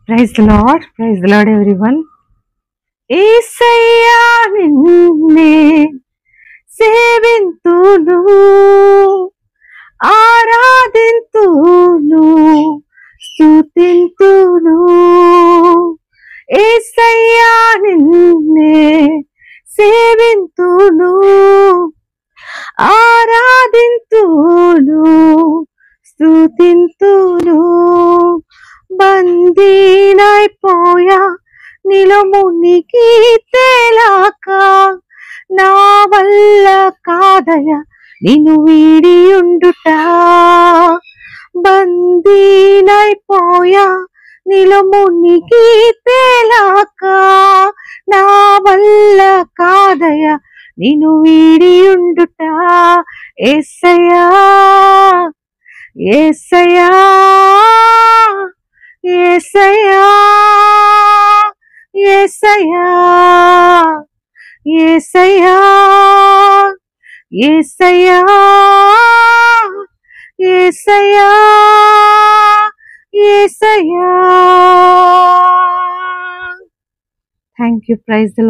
Praise the lord everyone. యేసయ్యా నిన్నే సేవింతును, ఆరాధింతును, స్తుతింతును. యేసయ్యా నిన్నే సేవింతును, ఆరాధింతును, స్తుతింతును. బందీనైపోయా నీలో మునిగి తేలాక, నా వల్ల కాదయ నిన్ను వీడి ఉండుట. బందీనైపోయా నీలో మునిగి తేలాక, నా వల్ల కాదయ నిన్ను వీడి ఉండుట. యేసయ్యా యేసయ్యా యేసయ్యా యేసయ్యా యేసయ్యా యేసయ్యా యేసయ్యా యేసయ్యా. Thank you. Praise the lord.